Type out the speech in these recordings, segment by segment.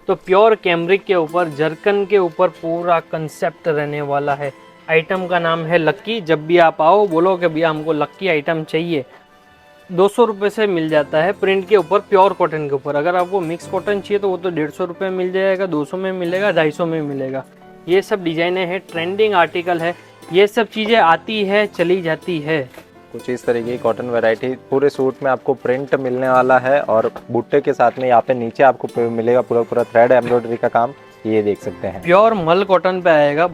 तो pure cambric के ऊपर, जरकन के ऊपर पूरा कंसेप्ट रहने वाला है। आइटम का नाम है लक्की। जब भी आप आओ बोलो कि भैया हमको लक्की आइटम चाहिए, 200 रुपये से मिल जाता है प्रिंट के ऊपर, प्योर कॉटन के ऊपर। अगर आपको मिक्स कॉटन चाहिए तो वो तो 150 रुपये मिल जाएगा, 200 में मिलेगा, 250 में मिलेगा। ये सब डिजाइने हैं, ट्रेंडिंग आर्टिकल है, ये सब चीज़ें आती है चली जाती है। कुछ इस तरीके की कॉटन वैरायटी पूरे सूट में आपको प्रिंट मिलने वाला है और बुट्टे के साथ में यहाँ पे नीचे आपको मिलेगा पूरा पूरा थ्रेड एम्ब्रॉयडरी का काम, ये देख सकते हैं। प्योर मल कॉटन पे आएगा।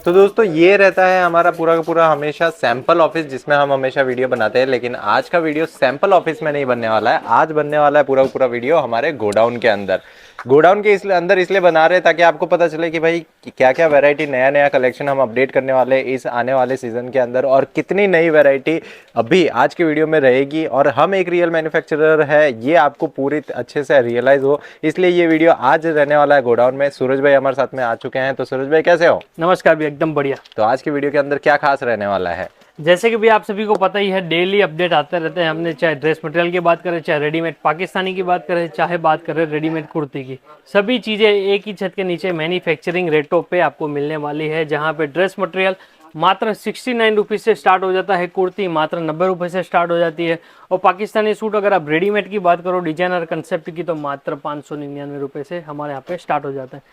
तो दोस्तों ये रहता है हमारा पूरा का पूरा हमेशा सैंपल ऑफिस, जिसमें हम हमेशा वीडियो बनाते हैं। लेकिन आज का वीडियो सैंपल ऑफिस में नहीं बनने वाला है, आज बनने वाला है पूरा का पूरा वीडियो हमारे गोडाउन के अंदर। गोडाउन के अंदर इसलिए बना रहे हैं ताकि आपको पता चले कि भाई क्या क्या वैरायटी, नया नया कलेक्शन हम अपडेट करने वाले इस आने वाले सीजन के अंदर, और कितनी नई वैरायटी अभी आज के वीडियो में रहेगी। और हम एक रियल मैन्युफैक्चरर है, ये आपको पूरी अच्छे से रियलाइज हो, इसलिए ये वीडियो आज रहने वाला है गोडाउन में। सूरज भाई हमारे साथ में आ चुके हैं। तो सूरज भाई कैसे हो? नमस्कार भैया, एकदम बढ़िया। तो आज की वीडियो के अंदर क्या खास रहने वाला है? जैसे कि भी आप सभी को पता ही है, डेली अपडेट आते रहते हैं। हमने चाहे ड्रेस मटेरियल की बात करें, चाहे रेडीमेड पाकिस्तानी की बात करें, चाहे बात करें रेडीमेड कुर्ती की, सभी चीज़ें एक ही छत के नीचे मैन्युफैक्चरिंग रेटों पे आपको मिलने वाली है। जहां पे ड्रेस मटेरियल मात्र 69 रुपीज़ से स्टार्ट हो जाता है, कुर्ती मात्र 90 रुपये से स्टार्ट हो जाती है, और पाकिस्तानी सूट अगर आप रेडीमेड की बात करो, डिजाइनर कंसेप्ट की, तो मात्र 599 रुपये से हमारे यहाँ पे स्टार्ट हो जाता है।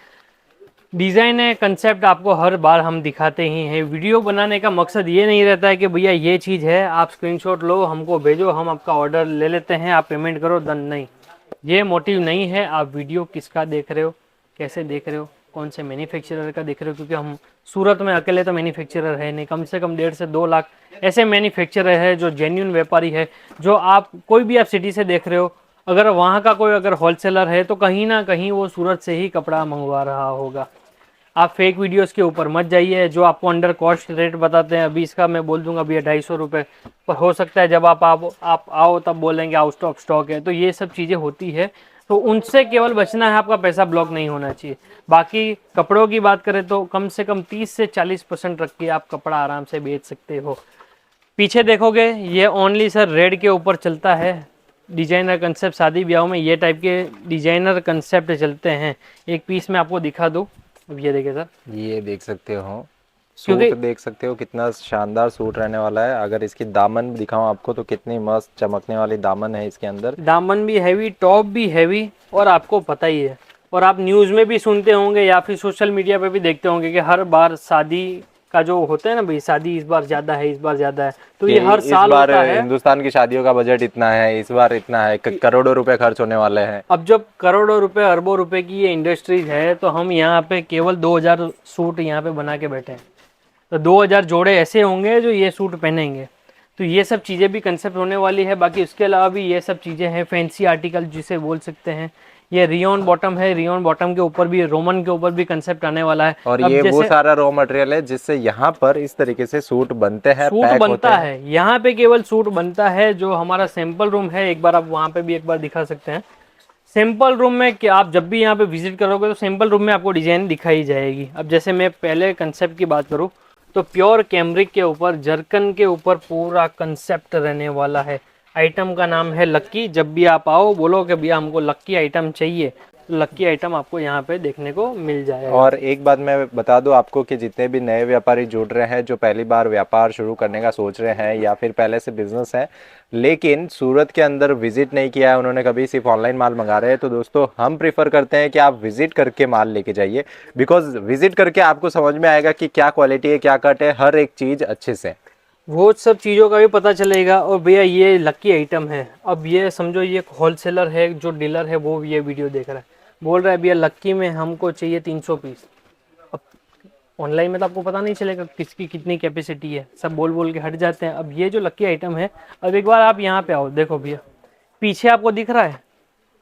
डिज़ाइन है, कंसेप्ट आपको हर बार हम दिखाते ही हैं। वीडियो बनाने का मकसद ये नहीं रहता है कि भैया ये चीज़ है, आप स्क्रीनशॉट लो, हमको भेजो, हम आपका ऑर्डर ले लेते हैं, आप पेमेंट करो, डन। नहीं, ये मोटिव नहीं है। आप वीडियो किसका देख रहे हो, कैसे देख रहे हो, कौन से मैन्युफैक्चरर का देख रहे हो, क्योंकि हम सूरत में अकेले तो मैन्युफैक्चरर है नहीं, कम से कम 1.5 से 2 लाख ऐसे मैन्युफैक्चरर है जो जेन्युइन व्यापारी है। जो आप कोई भी आप सिटी से देख रहे हो, अगर वहाँ का कोई अगर होलसेलर है तो कहीं ना कहीं वो सूरत से ही कपड़ा मंगवा रहा होगा। आप फेक वीडियोस के ऊपर मत जाइए जो आपको अंडर कॉस्ट रेट बताते हैं। अभी इसका मैं बोल दूंगा भैया 250 रुपये, पर हो सकता है जब आप आओ तब बोलेंगे आउट ऑफ स्टॉक है। तो ये सब चीज़ें होती है, तो उनसे केवल बचना है, आपका पैसा ब्लॉक नहीं होना चाहिए। बाकी कपड़ों की बात करें तो कम से कम 30 से 40% रख के आप कपड़ा आराम से बेच सकते हो। पीछे देखोगे ये ओनली सर रेड के ऊपर चलता है, डिजाइनर कंसेप्ट। शादी ब्याह में ये टाइप के डिजाइनर कंसेप्ट चलते हैं। एक पीस में आपको दिखा दूँ, अब ये देखिए सर, ये देख सकते हो सूट, देख सकते हो कितना शानदार सूट रहने वाला है। अगर इसकी दामन दिखाऊं आपको तो कितनी मस्त चमकने वाली दामन है इसके अंदर। दामन भी हैवी, टॉप भी हैवी, और आपको पता ही है, और आप न्यूज़ में भी सुनते होंगे या फिर सोशल मीडिया पे भी देखते होंगे कि हर बार शादी का जो होता है ना भाई, शादी इस बार ज़्यादा है, इस बार ज़्यादा है, तो ये हर साल होता है। हिंदुस्तान की शादियों का बजट इतना है, इस बार इतना है, करोड़ों रुपए खर्च होने वाले हैं। अब जब करोड़ों रुपए, अरबों रुपए की ये इंडस्ट्रीज है, तो हम यहाँ पे केवल 2000 सूट यहाँ पे बना के बैठे हैं, तो 2000 जोड़े ऐसे होंगे जो ये सूट पहनेंगे। तो ये सब चीज़ें भी कंसेप्ट होने वाली है। बाकी उसके अलावा भी ये सब चीज़ें हैं, फैंसी आर्टिकल जिसे बोल सकते हैं। ये रियोन बॉटम है, रियोन बॉटम के ऊपर भी, रोमन के ऊपर भी कंसेप्ट आने वाला है। और ये वो सारा रॉ मटेरियल है जिससे यहाँ पर इस तरीके से सूट बनते हैं, सूट बनता है। यहाँ पे केवल सूट बनता है। जो हमारा सैंपल रूम है, एक बार आप वहाँ पे भी एक बार दिखा सकते हैं। सैंपल रूम में कि आप जब भी यहाँ पे विजिट करोगे तो सैंपल रूम में आपको डिजाइन दिखाई जाएगी। अब जैसे मैं पहले कंसेप्ट की बात करूँ तो प्योर कैमरिक के ऊपर, जरकन के ऊपर पूरा कंसेप्ट रहने वाला है। आइटम का नाम है लक्की। जब भी आप आओ बोलो कि भैया हमको लक्की आइटम चाहिए, तो लक्की आइटम आपको यहाँ पे देखने को मिल जाएगा। और एक बात मैं बता दूं आपको कि जितने भी नए व्यापारी जुड़ रहे हैं, जो पहली बार व्यापार शुरू करने का सोच रहे हैं या फिर पहले से बिजनेस है लेकिन सूरत के अंदर विजिट नहीं किया है, उन्होंने कभी सिर्फ ऑनलाइन माल मंगा रहे हैं, तो दोस्तों हम प्रीफर करते हैं कि आप विजिट करके माल लेके जाइए। बिकॉज विजिट करके आपको समझ में आएगा कि क्या क्वालिटी है, क्या कट है, हर एक चीज़ अच्छे से, वो सब चीज़ों का भी पता चलेगा। और भैया ये लक्की आइटम है। अब ये समझो ये होलसेलर है, जो डीलर है वो ये वीडियो देख रहा है, बोल रहा है भैया लक्की में हमको चाहिए 300 पीस। अब ऑनलाइन में तो आपको पता नहीं चलेगा किसकी कितनी कैपेसिटी है, सब बोल बोल के हट जाते हैं। अब ये जो लक्की आइटम है, अब एक बार आप यहाँ पे आओ, देखो भैया पीछे आपको दिख रहा है,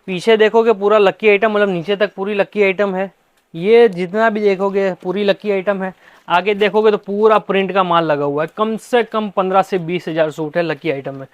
पीछे देखोगे पूरा लक्की आइटम, मतलब नीचे तक पूरी लक्की आइटम है। ये जितना भी देखोगे पूरी लक्की आइटम है। आगे देखोगे तो पूरा प्रिंट का माल लगा हुआ है। कम से कम 15 से 20 हज़ार सूट है लक्की आइटम में।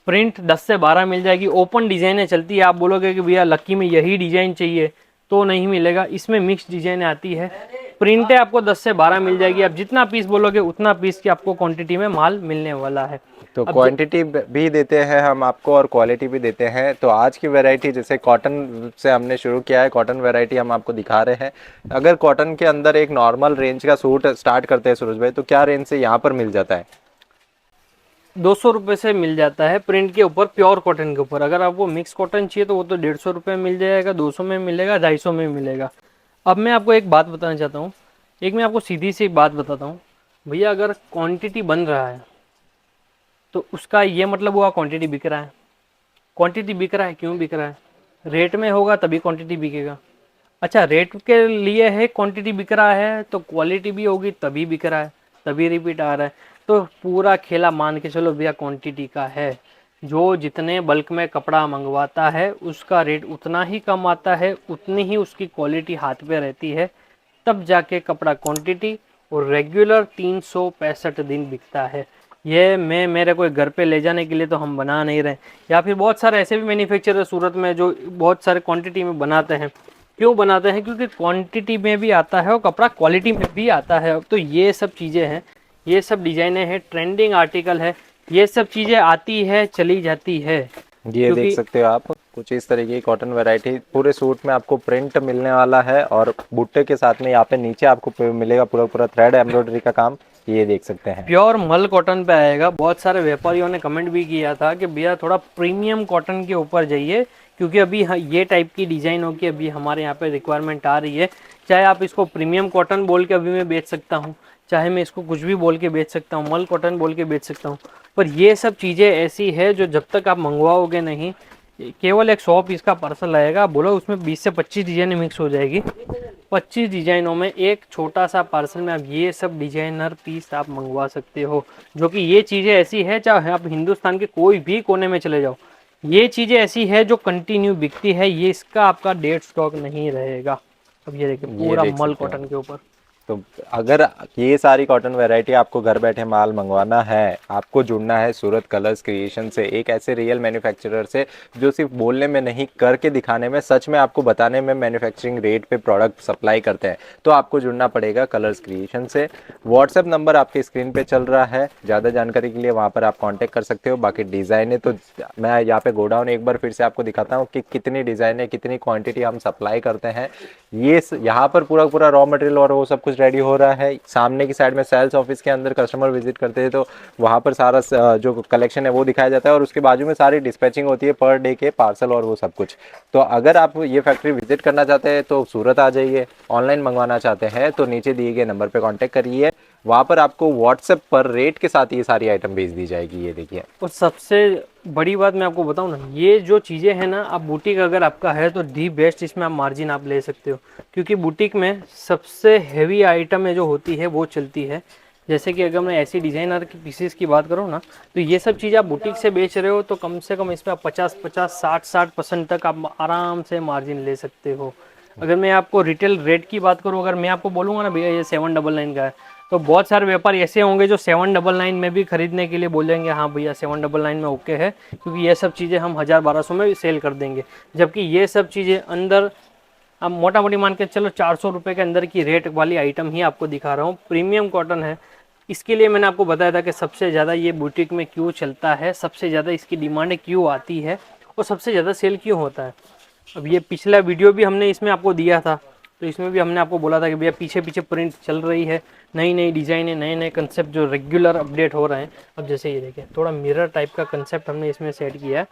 प्रिंट 10 से 12 मिल जाएगी। ओपन डिजाइनें चलती है। आप बोलोगे कि भैया लक्की में यही डिजाइन चाहिए, तो नहीं मिलेगा, इसमें मिक्स डिजाइन आती है। प्रिंटें आपको 10 से 12 मिल जाएगी। आप जितना पीस बोलोगे उतना पीस की आपको क्वांटिटी में माल मिलने वाला है। तो अब क्वांटिटी भी देते हैं हम आपको और क्वालिटी भी देते हैं। तो आज की वैरायटी जैसे कॉटन से हमने शुरू किया है, कॉटन वैरायटी हम आपको दिखा रहे हैं। अगर कॉटन के अंदर एक नॉर्मल रेंज का सूट स्टार्ट करते हैं सूरज भाई, तो क्या रेंज से यहाँ पर मिल जाता है? 200 रुपये से मिल जाता है प्रिंट के ऊपर, प्योर कॉटन के ऊपर। अगर आपको मिक्स कॉटन चाहिए तो वो तो 150 रुपये में मिल जाएगा, 200 में मिलेगा, 250 में मिलेगा। अब मैं आपको एक बात बताना चाहता हूँ, एक मैं आपको सीधी सी बात बताता हूँ भैया, अगर क्वांटिटी बन रहा है तो उसका ये मतलब हुआ क्वांटिटी बिक रहा है। क्वांटिटी बिक रहा है, क्यों बिक रहा है? रेट में होगा तभी क्वांटिटी बिकेगा। अच्छा, रेट के लिए है क्वांटिटी बिक रहा है, तो क्वालिटी भी होगी तभी बिक रहा है, तभी रिपीट आ रहा है। तो पूरा खेला मान के चलो भैया क्वांटिटी का है। जो जितने बल्क में कपड़ा मंगवाता है उसका रेट उतना ही कम आता है, उतनी ही उसकी क्वालिटी हाथ पे रहती है, तब जाके कपड़ा क्वांटिटी और रेगुलर 365 दिन बिकता है। ये मैं मेरे कोई घर पे ले जाने के लिए तो हम बना नहीं रहे, या फिर बहुत सारे ऐसे भी मैन्युफैक्चरर है सूरत में जो बहुत सारे क्वांटिटी में बनाते हैं। क्यों बनाते हैं? क्योंकि क्वांटिटी में भी आता है और कपड़ा क्वालिटी में भी आता है। तो ये सब चीज़ें हैं, ये सब डिजाइनें हैं, ट्रेंडिंग आर्टिकल है, ये सब चीज़ें आती है चली जाती है। ये देख क्योंकि सकते हो आप, कुछ इस तरीके की कॉटन वैरायटी पूरे सूट में आपको प्रिंट मिलने वाला है और बुट्टे के साथ में यहाँ पे नीचे आपको मिलेगा पूरा पूरा थ्रेड एम्ब्रॉयडरी का काम। ये देख सकते हैं। प्योर मल कॉटन पे आएगा। बहुत सारे व्यापारियों ने कमेंट भी किया था कि भैया थोड़ा प्रीमियम कॉटन के ऊपर जाइए, क्योंकि अभी ये टाइप की डिजाइनों की अभी हमारे यहाँ पे रिक्वायरमेंट आ रही है। चाहे आप इसको प्रीमियम कॉटन बोल के अभी मैं बेच सकता हूँ, चाहे मैं इसको कुछ भी बोल के बेच सकता हूँ, मल कॉटन बोल के बेच सकता हूँ, पर ये सब चीज़ें ऐसी है जो जब तक आप मंगवाओगे नहीं, केवल एक 100 पीस का पार्सल आएगा, बोलो उसमें 20 से 25 डिजाइनें मिक्स हो जाएगी। 25 डिजाइनों में एक छोटा सा पार्सल में आप ये सब डिजाइनर पीस आप मंगवा सकते हो। जो कि ये चीज़ें ऐसी है, चाहे आप हिंदुस्तान के कोई भी कोने में चले जाओ, ये चीज़ें ऐसी है जो कंटिन्यू बिकती है, ये इसका आपका डेट स्टॉक नहीं रहेगा। अब ये देखिए ये पूरा देख मल सकते हो। कॉटन के ऊपर। तो अगर ये सारी कॉटन वैरायटी आपको घर बैठे माल मंगवाना है, आपको जुड़ना है सूरत कलर्स क्रिएशन से, एक ऐसे रियल मैन्युफैक्चरर से जो सिर्फ बोलने में नहीं करके दिखाने में, सच में आपको बताने में मैन्युफैक्चरिंग रेट पे प्रोडक्ट सप्लाई करते हैं। तो आपको जुड़ना पड़ेगा कलर्स क्रिएशन से। व्हाट्सएप नंबर आपके स्क्रीन पे चल रहा है, ज़्यादा जानकारी के लिए वहाँ पर आप कॉन्टैक्ट कर सकते हो। बाकी डिज़ाइने तो मैं यहाँ पे गोडाउन एक बार फिर से आपको दिखाता हूँ कि कितनी डिज़ाइने, कितनी क्वान्टिटी हम सप्लाई करते हैं। ये यहाँ पर पूरा पूरा रॉ मटेरियल और वो सब कुछ रेडी हो रहा है। सामने की साइड में सेल्स ऑफिस के अंदर कस्टमर विजिट करते हैं तो वहाँ पर सारा जो कलेक्शन है वो दिखाया जाता है, और उसके बाजू में सारी डिस्पैचिंग होती है पर डे के पार्सल और वो सब कुछ। तो अगर आप ये फैक्ट्री विजिट करना चाहते हैं तो सूरत आ जाइए, ऑनलाइन मंगवाना चाहते हैं तो नीचे दिए गए नंबर पर कॉन्टैक्ट करिए। वहाँ पर आपको व्हाट्सएप पर रेट के साथ ये सारी आइटम भेज दी जाएगी। ये देखिए, और सबसे बड़ी बात मैं आपको बताऊं ना, ये जो चीज़ें हैं ना, आप बुटीक अगर आपका है तो दी बेस्ट इसमें आप मार्जिन आप ले सकते हो। क्योंकि बुटीक में सबसे हैवी आइटम है जो होती है वो चलती है। जैसे कि अगर मैं ऐसी डिज़ाइनर की पीसेस की बात करूँ ना, तो ये सब चीज़ आप बुटीक से बेच रहे हो तो कम से कम इसमें आप 50-50, 60% तक आप आराम से मार्जिन ले सकते हो। अगर मैं आपको रिटेल रेट की बात करूँ, अगर मैं आपको बोलूँगा ना भैया ये 799 का है, तो बहुत सारे व्यापारी ऐसे होंगे जो 799 में भी खरीदने के लिए बोलेंगे हाँ भैया 799 में ओके है, क्योंकि ये सब चीज़ें हम 1000-1200 में भी सेल कर देंगे। जबकि ये सब चीज़ें अंदर अब मोटा मोटी मान के चलो 400 रुपये के अंदर की रेट वाली आइटम ही आपको दिखा रहा हूँ, प्रीमियम कॉटन है। इसके लिए मैंने आपको बताया था कि सबसे ज़्यादा ये बुटीक में क्यों चलता है, सबसे ज़्यादा इसकी डिमांड क्यों आती है और सबसे ज़्यादा सेल क्यों होता है। अब ये पिछला वीडियो भी हमने इसमें आपको दिया था, तो इसमें भी हमने आपको बोला था कि भैया पीछे पीछे प्रिंट चल रही है, नई नई डिज़ाइनें, नए नए कंसेप्ट जो रेगुलर अपडेट हो रहे हैं। अब जैसे ये देखिए थोड़ा मिरर टाइप का कंसेप्ट हमने इसमें सेट किया है।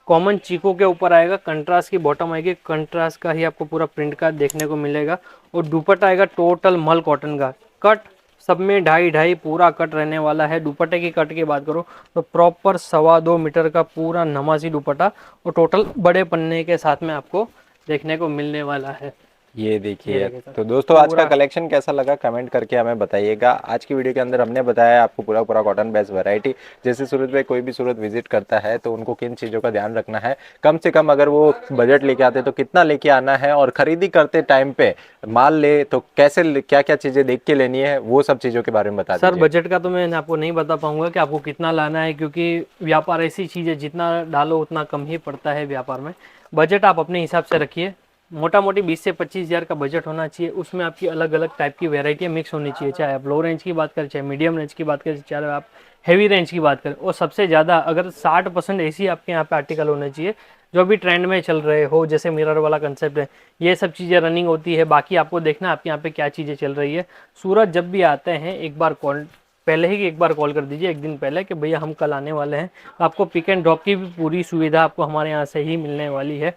कॉमन चीको के ऊपर आएगा, कंट्रास्ट की बॉटम आएगी, कंट्रास्ट का ही आपको पूरा प्रिंट का देखने को मिलेगा। और दुपट्टा आएगा टोटल मल कॉटन का, कट सब में 2.5 पूरा कट रहने वाला है। दुपट्टे की कट की बात करो तो प्रॉपर 2.25 मीटर का पूरा नमाजी दुपट्टा और टोटल बड़े पन्ने के साथ में आपको देखने को मिलने वाला है। ये देखिए। देखिए सर, तो दोस्तों आज का पूरा कलेक्शन कैसा लगा कमेंट करके हमें बताइएगा। आज की वीडियो के अंदर हमने बताया आपको पूरा पूरा कॉटन बेस्ड वैरायटी। जैसे सूरत में कोई भी सूरत विजिट करता है तो उनको किन चीज़ों का ध्यान रखना है, कम से कम अगर वो बजट लेके आते तो कितना लेके आना है, और खरीदी करते टाइम पे माल ले तो कैसे क्या क्या चीज़ें देख के लेनी है, वो सब चीज़ों के बारे में बता सर दीजिए। बजट का तो मैं आपको नहीं बता पाऊंगा कि आपको कितना लाना है, क्योंकि व्यापार ऐसी चीज़ है जितना डालो उतना कम ही पड़ता है व्यापार में। बजट आप अपने हिसाब से रखिए, मोटा मोटी 20 से 25,000 का बजट होना चाहिए। उसमें आपकी अलग अलग टाइप की वेराइटियाँ मिक्स होनी चाहिए, चाहे आप लो रेंज की बात करें, चाहे मीडियम रेंज की बात करें, चाहे आप हैवी रेंज की बात करें। और सबसे ज़्यादा अगर 60% ऐसी आपके यहाँ पे आर्टिकल होने चाहिए जो भी ट्रेंड में चल रहे हो, जैसे मिरर वाला कंसेप्ट है, ये सब चीज़ें रनिंग होती है। बाकी आपको देखना आपके यहाँ पे क्या चीज़ें चल रही है। सूरज जब भी आते हैं एक बार पहले ही एक बार कॉल कर दीजिए, एक दिन पहले, कि भैया हम कल आने वाले हैं। आपको पिक एंड ड्रॉप की भी पूरी सुविधा आपको हमारे यहाँ से ही मिलने वाली है।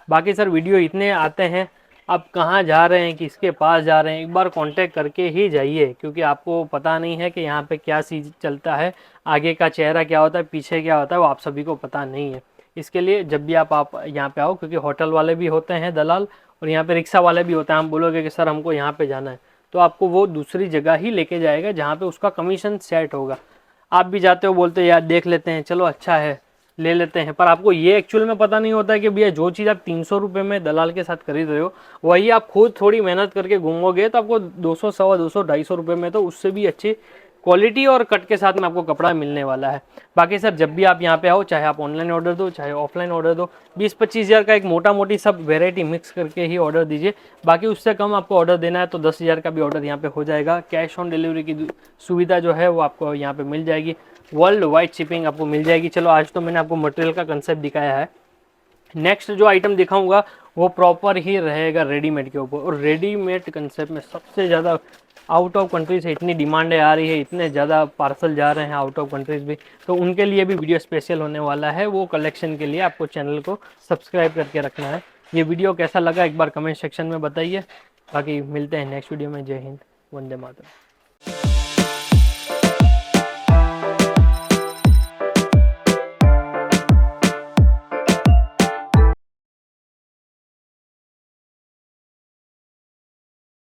बाकी सर वीडियो इतने आते हैं, आप कहाँ जा रहे हैं, किसके पास जा रहे हैं, एक बार कांटेक्ट करके ही जाइए, क्योंकि आपको पता नहीं है कि यहाँ पे क्या चीज़ चलता है, आगे का चेहरा क्या होता है, पीछे क्या होता है, वो आप सभी को पता नहीं है। इसके लिए जब भी आप यहाँ पे आओ, क्योंकि होटल वाले भी होते हैं दलाल, और यहाँ पे रिक्शा वाले भी होते हैं। हम बोलोगे कि सर हमको यहाँ पे जाना है, तो आपको वो दूसरी जगह ही लेके जाएगा जहाँ पे उसका कमीशन सेट होगा। आप भी जाते हो, बोलते हो यार देख लेते हैं, चलो अच्छा है ले लेते हैं, पर आपको ये एक्चुअल में पता नहीं होता है कि भैया जो चीज़ आप 300 रुपये में दलाल के साथ खरीद रहे हो, वही आप खुद थोड़ी मेहनत करके घूमोगे तो आपको 200, 250, 250 रुपये में तो उससे भी अच्छी क्वालिटी और कट के साथ में आपको कपड़ा मिलने वाला है। बाकी सर जब भी आप यहाँ पे आओ, चाहे आप ऑनलाइन ऑर्डर दो चाहे ऑफलाइन ऑर्डर दो, 20-25,000 का एक मोटा मोटी सब वेराइटी मिक्स करके ही ऑर्डर दीजिए। बाकी उससे कम आपको ऑर्डर देना है तो 10,000 का भी ऑर्डर यहाँ पे हो जाएगा। कैश ऑन डिलीवरी की सुविधा जो है वो आपको यहाँ पे मिल जाएगी, वर्ल्ड वाइड शिपिंग आपको मिल जाएगी। चलो आज तो मैंने आपको मटेरियल का कंसेप्ट दिखाया है, नेक्स्ट जो आइटम दिखाऊंगा वो प्रॉपर ही रहेगा रेडीमेड के ऊपर। और रेडीमेड कंसेप्ट में सबसे ज़्यादा आउट ऑफ कंट्री से इतनी डिमांडें आ रही है, इतने ज़्यादा पार्सल जा रहे हैं आउट ऑफ कंट्रीज भी, तो उनके लिए भी वीडियो स्पेशल होने वाला है। वो कलेक्शन के लिए आपको चैनल को सब्सक्राइब करके रखना है। ये वीडियो कैसा लगा एक बार कमेंट सेक्शन में बताइए। बाकी मिलते हैं नेक्स्ट वीडियो में। जय हिंद, वंदे मातरम।